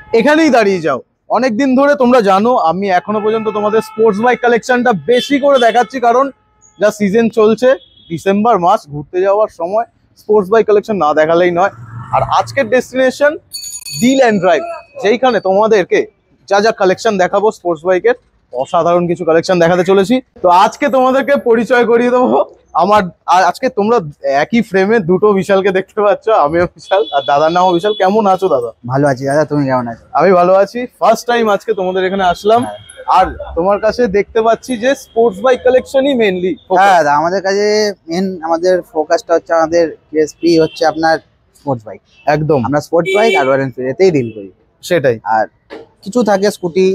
এখানেই দাঁড়িয়ে যাও। অনেকদিন ধরে তোমরা জানো আমি এখনো পর্যন্ত তোমাদের স্পোর্টস বাইক কালেকশনটা বেশি করে দেখাচ্ছি, কারণ যা সিজন চলছে, ডিসেম্বর মাস, ঘুরতে যাওয়ার সময় স্পোর্টস বাইক কালেকশন না দেখালেই নয়। আর আজকের ডেস্টিনেশন ডিল অ্যান্ড ড্রাইভ, যেইখানে তোমাদেরকে যা যা কালেকশন দেখাবো স্পোর্টস বাইকের, অসাধারণ কিছু কালেকশন দেখাতে চলেছি। তো আজকে তোমাদেরকে পরিচয় করিয়ে দেবো আমার। আর আজকে তোমরা একই ফ্রেমে দুটো বিশালকে দেখতে পাচ্ছ, আমিও বিশাল আর দাদার নামও বিশাল। কেমন আছো দাদা? ভালো আছি দাদা, তুমি কেমন আছো? আমি ভালো আছি। ফার্স্ট টাইম আজকে তোমাদের এখানে আসলাম। আর তোমার কাছে দেখতে পাচ্ছি যে স্পোর্টস বাইক কালেকশনই মেইনলি। হ্যাঁ দাদা, আমাদের কাছে আমাদের ফোকাসটা হচ্ছে, আমাদের কেএসপি হচ্ছে আপনার স্পোর্টস বাইক। একদম, আমরা স্পোর্টস বাইক আর রয়্যাল এনফিল্ড এতেই ডিল করি। সেটাই। আর কিছু থাকে স্কুটি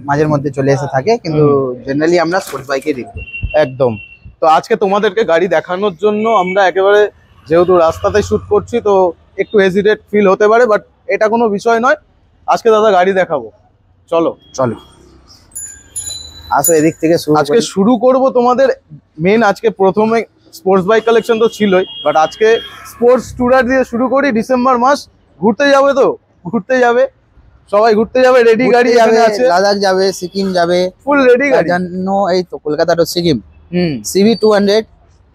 মাঝের মধ্যে চলে এসে থাকে, কিন্তু জেনারেলি আমরা স্পোর্টস বাইকে ডিল করি। একদম। তো আজকে তোমাদেরকে গাড়ি দেখানোর জন্য আমরা একেবারে, যেহেতু রাস্তাতে শুট করছি তো একটু হেজিটেট ফিল হতে পারে, বাট এটা কোনো বিষয় নয়। আজকে দাদা গাড়ি দেখাবো, চলো চলো আসো এদিক থেকে আজকে শুরু করব তোমাদের মেন। আজকে প্রথমে স্পোর্টস বাইক কালেকশন তো ছিলই, বাট আজকে স্পোর্টস ট্যুরার দিয়ে শুরু করি। ডিসেম্বর মাস, ঘুরতে যাবে তো, ঘুরতে যাবে সবাই, ঘুরতে যাবে। রেডি গাড়ি যাবে, আছে, লাদাখ যাবে, সিকিম যাবে, ফুল রেডি গাড়ি। জন্য এই তো কলকাতা টু সিকিম সিভি 200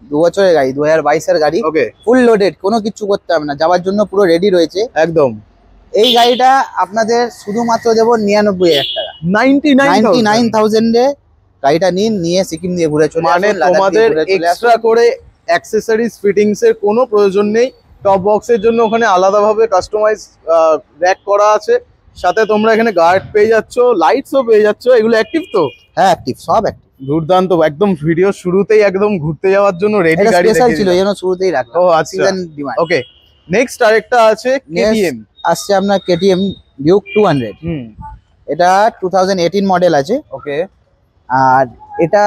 2 বছরের গাড়ি, 2022-এর গাড়ি। ওকে, ফুল লোডেড, কোনো কিছু করতে হবে না, যাওয়ার জন্য পুরো রেডি রয়েছে একদম। এই গাড়িটা আপনাদের শুধুমাত্র দেবো 99,000 টাকা, 99,000 এ গাড়িটা নিয়ে সিকিম দিয়ে ঘুরে চলে মানে তোমাদের এক্সট্রা করে অ্যাকসেসরিজ ফিটিংস এর কোনো প্রয়োজন নেই। টপ বক্সের জন্য ওখানে আলাদাভাবে কাস্টমাইজ র‍্যাক করা আছে, সাথে তোমরা এখানে গার্ড পেয়ে যাচ্ছ, লাইটসও পেয়ে যাচ্ছ। এগুলো অ্যাক্টিভ তো? হ্যাঁ অ্যাক্টিভ, সব অ্যাক্টিভ। দুর্দান্ত, একদম ভিডিও শুরুতেই একদম ঘুরতে যাওয়ার জন্য রেডি গাড়ি স্পেশাল ছিল, যেন শুরুতেই রাখলাম। ও আচ্ছা, সিজন ডিমান্ড। ওকে, নেক্সট আরেকটা আছে কেটিএম। আসছে আপনার কেটিএম ডিউক 200। এটা 2018 মডেল আছে। ওকে, আর এটা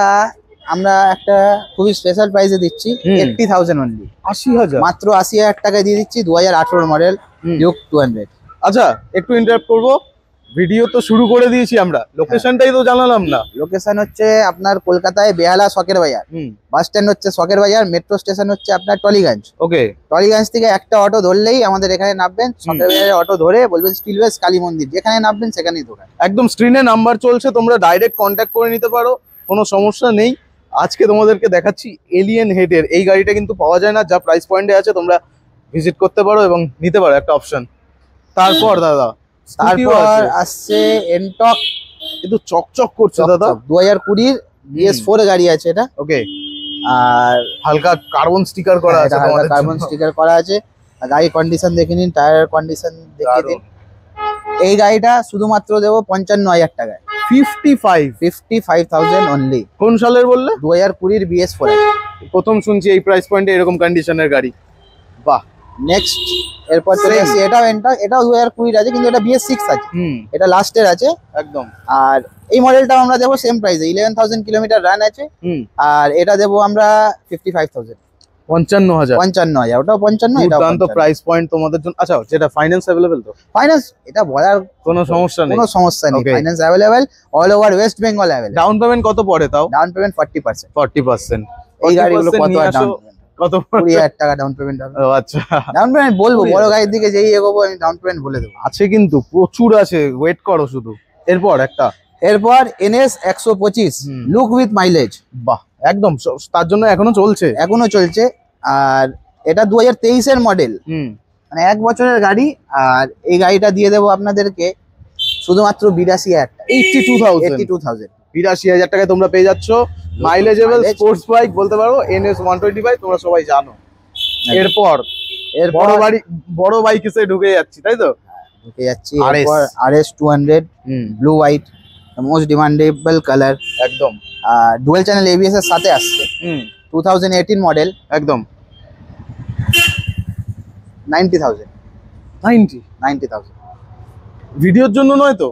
আমরা একটা খুবই স্পেশাল প্রাইসে দিচ্ছি, 80,000 অনলি। 80,000 মাত্র 80,000 টাকায় দিয়ে দিচ্ছি। 2018 মডেল ডিউক 200। আচ্ছা, একটু ইন্টারাপ্ট করবো, ভিডিও তো শুরু করে দিয়েছি আমরা, লোকেশনটাই তো জানালাম না। লোকেশন হচ্ছে আপনার কলকাতায় বেহালা শখের বাজার, বাস স্ট্যান্ড হচ্ছে শখের বাজার, মেট্রো স্টেশন হচ্ছে আপনার টলিগঞ্জ। ওকে, টলিগঞ্জ থেকে একটা অটো ধরলেই আমাদের এখানে নামবেন, শখের বাজারে অটো ধরে বলবেন স্টিলওয়েজ কালী মন্দির, যেখানে নামবেন সেখানেই ধরেন। একদম স্ক্রিনে নাম্বার চলছে, তোমরা ডাইরেক্ট কন্ট্যাক্ট করে নিতে পারো, কোনো সমস্যা নেই। আজকে তোমাদেরকে দেখাচ্ছি এলিয়েন হেডের এই গাড়িটা, কিন্তু পাওয়া যায় না, যা প্রাইস পয়েন্টে আছে তোমরা ভিজিট করতে পারো এবং নিতে পারো, একটা অপশন। তারপর দাদা, তারপর আসছে এনটক, কিন্তু চকচক করছে দাদা, 2020 BS4 এর গাড়ি আছে এটা। ওকে, আর হালকা কার্বন স্টিকার করা আছে, হালকা কার্বন স্টিকার করা আছে। গাড়ির কন্ডিশন দেখে নিন, টায়ারের কন্ডিশন দেখে নিন। এই গাড়িটা শুধুমাত্র দেবো 55,000 টাকায়। 55,000 অনলি। কোন সালের বললে? 2020 BS4। প্রথম শুনছি এই প্রাইস পয়েন্টে এরকম কন্ডিশনের গাড়ি। বাহ। নেক্সট এরপর চলে আসছে, এটাও 2020 আছে, কিন্তু এটা BS6 আছে, এটা লাস্টের আছে একদম। আর এই মডেলটাও আমরা দেবো সেম প্রাইসে, 11,000 কিলোমিটার রান আছে। আর এটা দেবো আমরা 55,000। 55,000, ওটাও 55, এটাও দুর্দান্ত প্রাইস পয়েন্ট তোমাদের জন্য। আচ্ছা, যেটা ফাইন্যান্স अवेलेबल তো? ফাইন্যান্স এটা বলার কোনো সমস্যা নেই, কোনো সমস্যা নেই, finance available all over West Bengal available. Down payment কত পড়ে তাও? Down payment 40%। 40%। এই গাড়িগুলো কত ডাউন? কত? 20,000 টাকা ডাউন পেমেন্ট হবে। ও আচ্ছা, ডাউন পেমেন্ট বলবো, বড় গাড়ির দিকে যেই এগোবো আমি ডাউন পেমেন্ট বলে দেবো। আছে কিন্তু প্রচুর আছে, ওয়েট করো শুধু। এরপর NS 125 লুক উইথ মাইলেজ। বাহ, একদম, তার জন্য এখনো চলছে। আর এটা 2023 এর মডেল, মানে 1 বছরের গাড়ি। আর এই গাড়িটা দিয়ে দেবো আপনাদেরকে শুধুমাত্র 82,000 টাকা। 82,000 82,000 টাকায় তোমরা পেয়ে যাচ্ছ মাইলেজেবল স্পোর্টস বাইক, বলতে পারো NS 125, তোমরা সবাই জানো। এরপর বড় বাইক এসে ঢুকে যাচ্ছি, তাই তো? ঢুকে যাচ্ছি। RS 200 blue white, most demandable colour একদম। আর ডুয়াল চ্যানেল ABS এর সাথে আসছে। 2018 মডেল একদম। 90,000। 90,000 ভিডিওর জন্য নয় তো?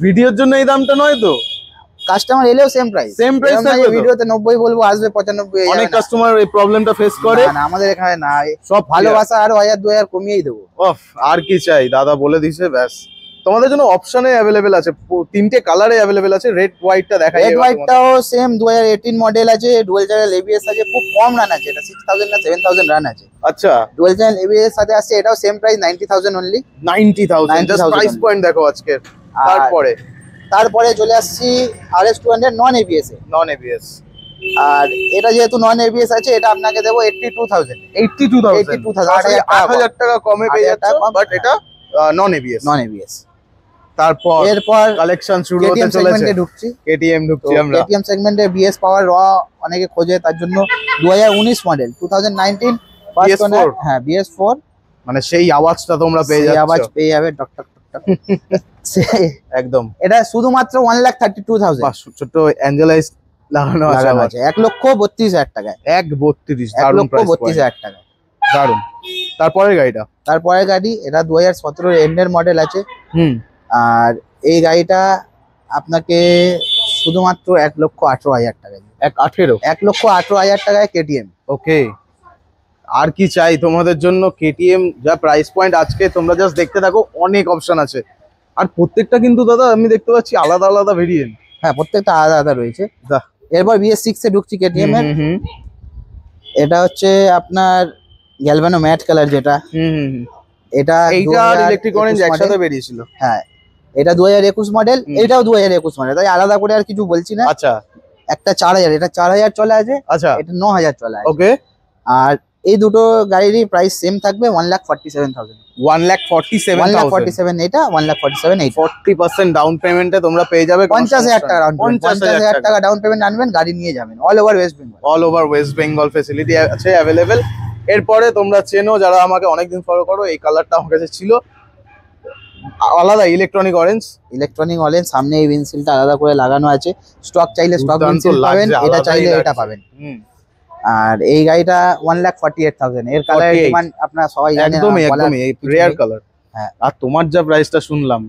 ভিডিওর জন্য এই দামটা নয় তো? কাস্টমার এলেও সেম প্রাইস থাকবে। ভিডিওতে 90 বলবো, আসবে 95। অনেক কাস্টমার এই প্রবলেমটা ফেস করে। না, আমাদের এখানে না, সব ভালোবাসা, আরো 1000 2000 কমিয়েই দেবো। আর কি চাই, দাদা বলে দিছে, ব্যাস। তোমাদের জন্য অপশনে অ্যাভেলেবেল আছে, তিনটে কালারে অ্যাভেলেবেল আছে। রেড হোয়াইটটা দেখাই, রেড হোয়াইটটাও সেম 2018 মডেল আছে, ডুয়াল চ্যানেল এবিএস আছে, খুব কম রান আছে, এটা 6000 না 7000 রান আছে। আচ্ছা, ডুয়াল চ্যানেল এবিএস সাথে আসছে, এটাও same price 90000 only. 90000 just price point দেখো আজকে। তারপরে চলে আসছি RS200 নন এবিএস এ। নন এবিএস, আর এটা যেহেতু নন এবিএস আছে, এটা আপনাকে দেবো 82000। 82000 8000 টাকা কমে পেয়ে যাচ্ছে, বাট এটা নন এবিএস। Non ABS. এরপর কালেকশন শুরু হতে চলেছে। কেটিএম ঢুকছি আমরা। কেটিএম সেগমেন্টে বিএস পাওয়ার র অনেকে খোঁজে, তার জন্য 2019 মডেল 2019 ফার্স্ট ওনার। হ্যাঁ, BS4, মানে সেই আওয়াজটা তোমরা পেয়ে যাচ্ছ, আওয়াজ পেয়ে যাবে টক টক টক একদম। এটা শুধুমাত্র 1,32,000। ছোট অ্যাঞ্জেলাইজ লাগানো আছে 1,32,000 টাকায়। 1,32,000, দারুণ প্রাইস, 1,32,000 টাকা, দারুণ। তারপরের গাড়ি এটা 2017 এন্ডের মডেল আছে। আর এই গাড়িটা আপনাকে শুধুমাত্র 1,18,000 টাকায়। 1,18,000 টাকায় কেটিএম। ওকে, আর কি চাই তোমাদের জন্য? কেটিএম যা প্রাইস পয়েন্ট আজকে, তোমরা জাস্ট দেখতে থাকো, অনেক অপশন আছে। আর প্রত্যেকটা কিন্তু দাদা আমি দেখতে পাচ্ছি আলাদা আলাদা ভেরিয়েন্ট। হ্যাঁ, প্রত্যেকটা আলাদা আলাদা রয়েছে। এরপর BS6 এ ঢুকছি কেটিএম এর। এটা হচ্ছে আপনার গ্যালভানো ম্যাট কালার, যেটা এইটা ইলেকট্রিক অরেঞ্জ একসাথে বেরিয়েছিল। হ্যাঁ, এটা 2021 মডেল, এটাও 2021 মডেল, তাই আলাদা করে আর কিছু বলছি না। আচ্ছা, একটা 4000, এটা 4000 চলে আছে। আচ্ছা, এটা 9000 চলে আছে। ওকে। আর এই দুটো গাড়িরই প্রাইস সেম থাকবে 1,47,000। 1,47,000 এটা 1,47,000 এইটা। 40% ডাউন পেমেন্টে তোমরা পেয়ে যাবে। 50,000 টাকা ডাউন পেমেন্ট, 50,000 টাকা ডাউন পেমেন্ট আনবেন, গাড়ি নিয়ে যাবেন all over West Bengal facility আছে অ্যাভেলেবেল। এরপরে তোমরা চেনো, যারা আমাকে অনেকদিন ফলো করো, এই কালারটা আমার কাছে ছিল আলাদা, ইলেকট্রনিক অরেঞ্জ। সামনে এই উইন্ডশিল্ডটা আলাদা করে লাগানো আছে। স্টক চাইলে স্টক উইন্ডশিল্ড পাবেন, এটা চাইলে এটা পাবেন। আর এই গাড়িটা 1,48,000। এর কালার ডিমান্ড আপনারা সবাই জানেন, একদমই রেয়ার কালার। হ্যাঁ, আর তোমার যা প্রাইসটা শুনলাম,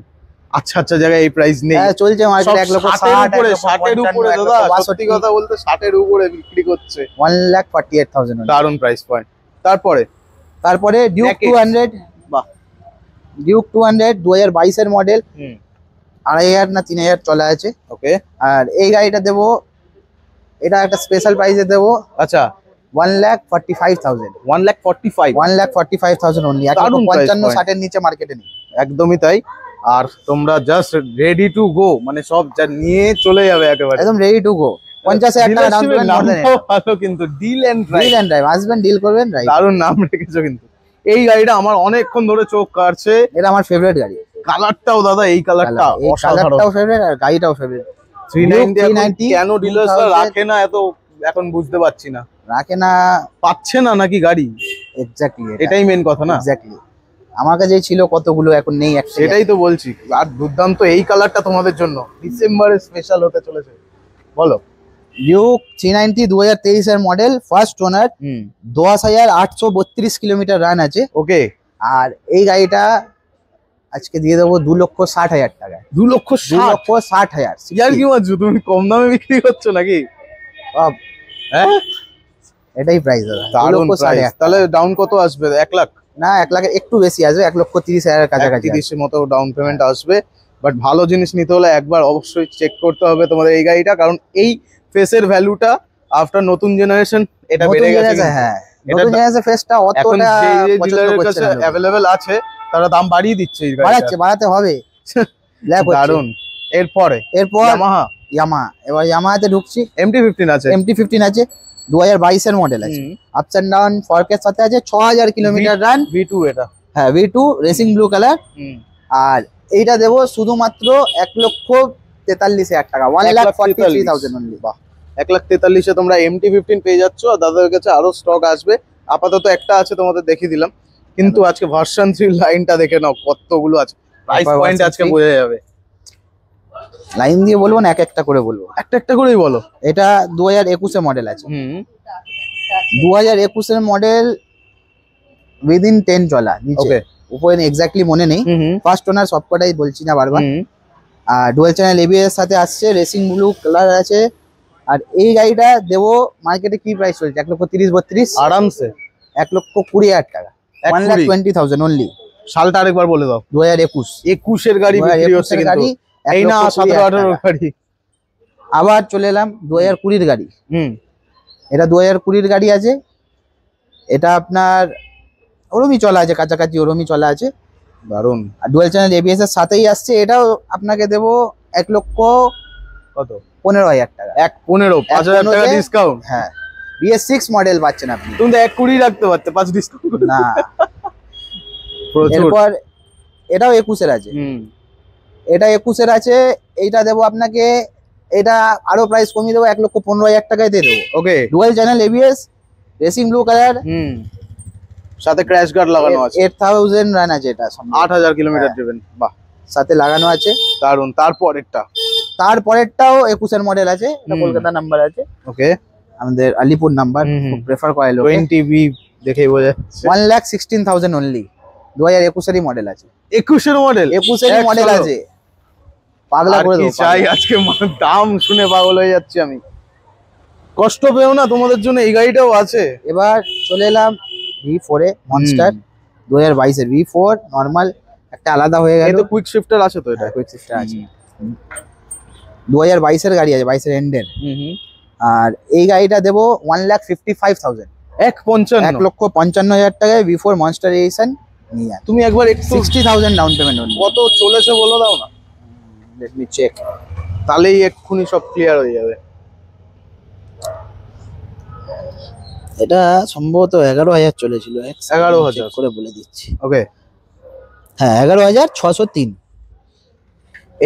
আচ্ছা জায়গায় এই প্রাইস নেই। হ্যাঁ, চলছে মার্কেটে 1,60,000 60 এর উপরে দাদা, সত্যি কথা বলতে 60 এর উপরে বিক্রি করছে। 1,48,000 দারুণ প্রাইস পয়েন্ট। তারপরে ডিউক 200। বাহ, ডিউক 200 2022 এর মডেল, 2,500 না 3,000 চলে আছে। ওকে। আর এই গাড়িটা দেবো, এটা একটা স্পেশাল প্রাইসে দেবো। আচ্ছা, 1,45,000। 1,45,000 অনলি। 1,55,60 এর নিচে মার্কেটে নেই। একদমই তাই। আর তোমরা জাস্ট রেডি টু গো, মানে সব যা নিয়ে চলে যাবে একেবারে, একদম রেডি টু গো। 50,000 টাকা ডাউন পেমেন্ট ভালো, কিন্তু ডিল এন্ড ড্রাইভ আসবেন, ডিল করবেন। দারুণ নাম রেখেছো কিন্তু। এই গাড়িটা আমার অনেকক্ষণ ধরে চোখ কাটছে, এটা আমার ফেভারিট গাড়ি। কালারটাও দাদা, এই কালারটা কালারটাও ফেভারিট, আর গাড়িটাও ফেভারিট। 390 কেন ডিলার্সরা রাখে না এত, এখন বুঝতে পারছি না। রাখে না, পাচ্ছে না নাকি গাড়ি? এক্স্যাক্টলি, এটাই মেন কথা না? এক্স্যাক্টলি। আমার কাছে ছিল কতগুলো, এখন নেই একটা। সেটাই তো বলছি। আর দুর্দান্ত এই কালারটা তোমাদের জন্য ডিসেম্বরে স্পেশাল হতে চলেছে। বলো। ডিউক 390 2023 এর model, first owner, 10,832 kilometre run আছে। ওকে। আর এই গাড়িটা আজকে দিয়ে দেবো 2,60,000 টাকায়। 2,60,000? ইয়ার কি মাঝু, তুমি কম দামে বিক্রি করছো নাকি? হ্যাঁ, এটাই প্রাইস দাদা। দারুণ প্রাইস। তাহলে ডাউন কত আসবে? 1 লাখ? না, 1 লাখের একটু বেশি আসবে, 1,30,000 এর কাছাকাছি। 30 মতো ডাউন পেমেন্ট আসবে। বাট ভালো জিনিস নিতে হলে একবার অবশ্যই চেক করতে হবে তোমাদের এই গাড়িটা, কারণ এই ফেসের ভ্যালুটা আফটার নতুন জেনারেশন এটা বেড়ে গেছে। হ্যাঁ, নতুন জেনারেশন ফেসটা অতটা ডিলারের কাছে अवेलेबल আছে, তারা দাম বাড়িয়ে দিচ্ছে। এই গাড়িটা বাড়াতে হবে। দারুন। এরপর ইয়ামাহা। এবার ইয়ামাহাতে ঢুকছি। MT-15 আছে। MT-15 আছে, 2022 এর মডেল আছে। আপস এন্ড ডাউন ফরকের সাথে আছে, 6,000 কিলোমিটার রান। V2 এটা। হ্যাঁ, V2 রেসিং ব্লু কালার। আর এইটা দেবো শুধুমাত্র 1,43,000 টাকা। 1,43,000 অনলি। বাহ, 1,43,000 তোমরা MT-15 পেয়ে যাচ্ছ। আর দাদাদের কাছে আরো স্টক আসবে। আপাতত একটা আছে, তোমাদের দেখিয়ে দিলাম। কিন্তু আজকে ভার্সন 3 লাইনটা দেখে নাও, কতগুলো আছে। প্রাইস পয়েন্ট আজকে বোঝা যাবে। লাইন দিয়ে বলবো না, একটা করে বলবো? একটা করেই বলো। এটা 2021 এর মডেল আছে। 2021 এর মডেল, উইদিন 10 চলা নিচে, উপরে এক্স্যাক্টলি মনে নেই। ফার্স্ট ওনার, সবকটাই বলছি না বারবার। আর ডুয়াল চ্যানেল এবিএস সাথে আসছে, রেসিং ব্লু কালার আছে। আর এই গাড়িটা দেবো মার্কেটে কি প্রাইস চলছে? 1,30,000 32 আরামসে। 1,20,000 টাকা। 1,20,000 অনলি। সালটা আরেকবার বলে দাও। 2021 21-এর গাড়ি বিক্রি হচ্ছে কিন্তু এই না 17-18 গাড়ি। আবার চলে এলাম 2020-এর গাড়ি। এটা 2020-এর গাড়ি আছে। এটা আপনার ওরমই চলা আছে, কাছাকাছি ওরমই চলা আছে। দারুন। আর ডুয়াল চ্যানেল এবিএস এর সাথেই আসছে। এটাও আপনাকে দেবো 1 লক্ষ কত 15,000 টাকা। 1.15 5,000 টাকা ডিসকাউন্ট। হ্যাঁ, BS6 মডেল পাচ্ছেন আপনি। তুমি তো 1.20 রাখতে পারতে, 5 ডিসকাউন্ট না। প্রচুর। এরপর এটাও 21-এর আছে। এটা 21-এর আছে। এইটা দেবো আপনাকে, এটা আরো প্রাইস কমিয়ে দেবো, 1,15,000 টাকায় দিয়ে দেবো। Okay. Dual channel ABS, racing blue colour, সাথে ক্র্যাশ গার্ড লাগানো আছে। 8000 রান আছে এটা, 8000 কিলোমিটার ড্রিভেন। বাহ, সাথে লাগানো আছে। দারুন। তারপরেরটাও 21-এর মডেল আছে। এটা কলকাতা নাম্বার আছে। ওকে, আমাদের আলিপুর নাম্বার, খুব প্রেফার করে লোকে। 20B দেখেই বোঝা যাচ্ছে। 1,16,000 অনলি। 2021-এরই মডেল আছে। 21-এর মডেল? 21-এরই মডেল আছে। পাগলা করে দেবো। চাই আজকে দাম শুনে পাগল হয়ে যাচ্ছি আমি। কষ্ট পেও না, তোমাদের জন্য এই গাড়িটাও আছে। এবার চলে এলাম V4 এ, মনস্টার 2022-এর V4 নরমাল, একটা আলাদা হয়ে গেল। এই তো কুইক শিফটার আছে তো, এটা কুইক শিফটার আছে। 2022-এর গাড়ি আছে, 22-এর এন্ডের। আর এই গাড়িটা দেবো 1,55,000। 1,55,000 টাকায় V4 মনস্টার এডিশন নিয়ে যান। তুমি একবার একটু 60,000 ডাউন পেমেন্ট। কত চলেছে বলে দাও না, লেট মি চেক। তাহলেই এক্ষুনি সব ক্লিয়ার হয়ে যাবে। এটা সম্ভবত 11,000 চলেছিল। 11,000 করে বলে দিচ্ছি। ওকে, হ্যাঁ 11,603।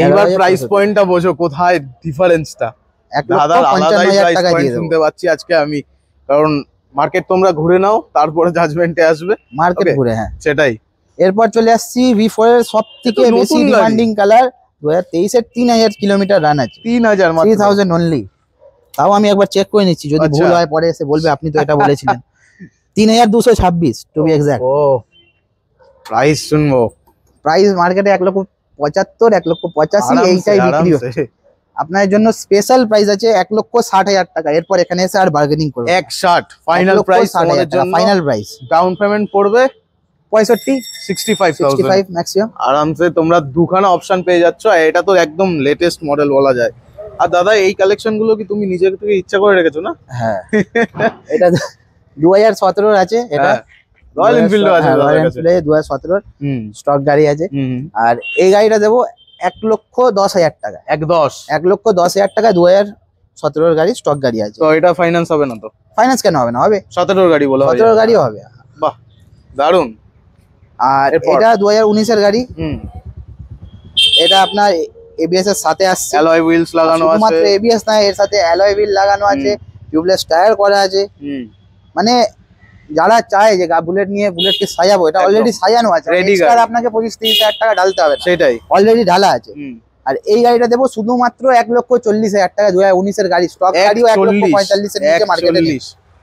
এইবার প্রাইস পয়েন্টটা বোঝো, কোথায় ডিফারেন্সটা। দাদার আলাদাই প্রাইস পয়েন্ট শুনতে পাচ্ছি আজকে আমি, কারণ মার্কেট তোমরা ঘুরে নাও, তারপরে জাজমেন্টে আসবে। মার্কেট ঘুরে, হ্যাঁ সেটাই। এরপর চলে আসছি V4 এর সবথেকে বেশি ডিমান্ডিং কালার। 2023-এর 3,000 কিলোমিটার রান আছে। 3,000 অনলি। তাও আমি একবার চেক করে নিচ্ছি, যদি ভুল হয় পরে এসে বলবে আপনি তো এটা বলেছিলেন। 3,226 টু বি এক্সাক্ট। ও, প্রাইস শুনবো। প্রাইস মার্কেটে 1,75,000, 1,85,000 এইটাই বিক্রি হচ্ছে। আপনার জন্য স্পেশাল প্রাইস আছে 1,60,000 টাকা। এরপর এখানে এসে আর বার্গেনিং করবে। 1,60 ফাইনাল প্রাইস আমাদের জন্য। Final price. ডাউন পেমেন্ট পড়বে 65 ম্যাক্সিমাম। আরামসে তোমরা দুখানা অপশন পেয়ে যাচ্ছ। এটা তো একদম লেটেস্ট মডেল বলা যায়। আর দাদা, এই কালেকশন গুলো কি তুমি নিজের থেকে ইচ্ছা করে রেখেছো না? হ্যাঁ, এটা 2017-এর আছে। এটা রয়্যাল এনফিল্ড আছে, রয়্যাল এনফিল্ড 2017-এর স্টক গাড়ি আছে। আর এই গাড়িটা দেবো 1,10,000 টাকা। 1,10,000 টাকা 2017-এর গাড়ি, স্টক গাড়ি আছে। তো এটা ফাইন্যান্স হবে না তো? ফাইন্যান্স কেন হবে না, হবে। 17-এর গাড়ি বলা হয়। 17-এর গাড়িও হবে। বাহ, দারুন। আর এটা 2019-এর গাড়ি। এটা আপনার এবিএস এর সাথে আসছে। অ্যালয় হুইলস লাগানো আছে। শুধুমাত্র এবিএস না, এর সাথে অ্যালয় হুইল লাগানো আছে, টিউবলেস টায়ার করা আছে। মানে যারা চায় যে বুলেট নিয়ে বুলেটকে সাজাবো, এটা অলরেডি সাজানো আছে। এক্সট্রা আপনাকে 25-30,000 টাকা ঢালতে হবে না, সেটাই অলরেডি ঢালা আছে। আর এই গাড়িটা দেবো শুধুমাত্র 1,40,000 টাকা। 2019-এর গাড়ি, স্টক গাড়িও 1,45,000-এর নিচে মার্কেটে নেই।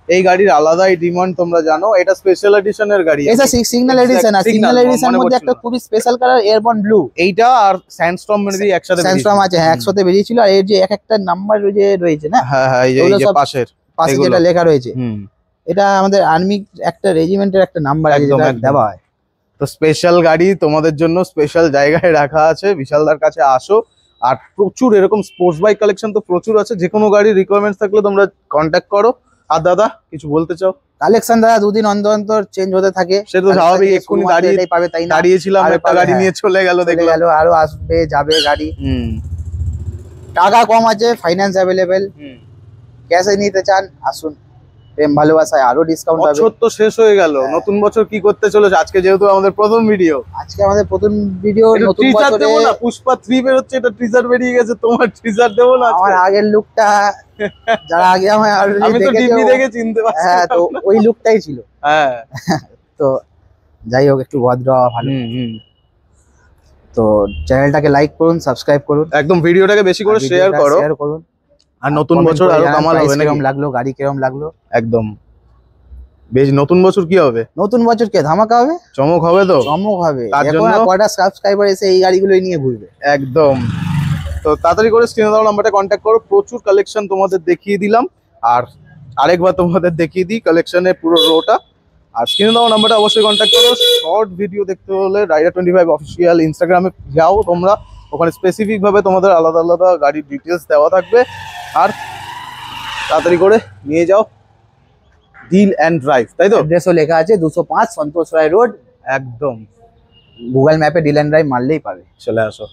এই গাড়ির আলাদাই ডিমান্ড, তোমরা জানো। এটা স্পেশাল এডিশনের গাড়ি। এটা সিগন্যাল এডিশন। আর সিগন্যাল এডিশনের মধ্যে একটা খুবই স্পেশাল কালার এয়ারবর্ন ব্লু। এইটা আর স্যান্ডস্টর্ম মেবি একসাথে স্যান্ডস্টর্ম আছে, হ্যাঁ একসাথে বেরিয়েছিল। আর এর যে এক একটা নাম্বার যে রয়েছে না, হ্যাঁ হ্যাঁ, এই যে পাশে যেটা লেখা রয়েছে, এটা আমাদের আর্মি একটা রেজিমেন্টের একটা নাম্বার আছে যেটা দেওয়া হয়। তো স্পেশাল গাড়ি তোমাদের জন্য স্পেশাল জায়গায় রাখা আছে। বিশালদার কাছে আসো। আর প্রচুর এরকম স্পোর্টস বাইক কালেকশন তো প্রচুর আছে। যে কোনো গাড়ির রিকোয়ারমেন্টস থাকলে তোমরা কন্ট্যাক্ট করো। আর দাদা কিছু বলতে চাও? কালেকশন দাদা দুদিন অন্তর অন্তর চেঞ্জ হতে থাকে। সে তো স্বাভাবিক। এক্ষুনি দাঁড়িয়েছিলাম, একটা গাড়ি নিয়ে চলে গেল, আরো আসবে যাবে গাড়ি। টাকা কম আছে, ফাইন্যান্স অ্যাভেলেবেল। ক্যাশে নিতে চান আসুন, প্রেম ভালোবাসায় আরো ডিসকাউন্ট পাবে। বছর তো শেষ হয়ে গেল, নতুন বছর কি করতে চলেছে? আজকে যেহেতু আমাদের প্রথম ভিডিও, নতুন বছরে দেবো না? পুষ্পা 3 বের হচ্ছে, এটা টিজার বেরিয়ে গেছে, তোমার টিজার দেবো না? আমার আগের লুকটা যারা আগে আমি তো টিভি দেখে চিনতে পারছি। হ্যাঁ, তো ওই লুকটাই ছিল। হ্যাঁ, তো যাই হোক, একটু ভদ্র ভালো। তো চ্যানেলটাকে লাইক করুন, সাবস্ক্রাইব করুন, একদম ভিডিওটাকে বেশি করে শেয়ার করুন। আর নতুন বছর আরো কামাল হবে। কিরকম লাগলো গাড়ি, কিরকম লাগলো? একদম বেশ। নতুন বছর কি হবে? নতুন বছর কে ধামাকা হবে, চমক হবে। তো চমক হবে। তার জন্য কয়টা সাবস্ক্রাইবার এসে এই গাড়িগুলোই নিয়ে ঘুরবে। একদম। তো তাড়াতাড়ি করে স্ক্রিনে দেওয়া নাম্বারটা কন্ট্যাক্ট করো। প্রচুর কালেকশন তোমাদের দেখিয়ে দিলাম। আর আরেকবার তোমাদের দেখিয়ে দিই কালেকশনের পুরো রোটা। আর স্ক্রিনে দেওয়া নাম্বারটা অবশ্যই কন্ট্যাক্ট করো। শর্ট ভিডিও দেখতে হলে রাইডার25 অফিসিয়াল ইনস্টাগ্রামে যাও তোমরা, ওখানে স্পেসিফিক ভাবে তোমাদের আলাদা আলাদা গাড়ির ডিটেলস দেওয়া থাকবে। আর তাড়াতাড়ি করে নিয়ে যাও ডিল অ্যান্ড ড্রাইভ, তাই তো? অ্যাড্রেসও লেখা আছে 205 সন্তোষ রায় রোড, একদম গুগল ম্যাপে ডিল অ্যান্ড ড্রাইভ মারলেই পাবে। চলে আসো।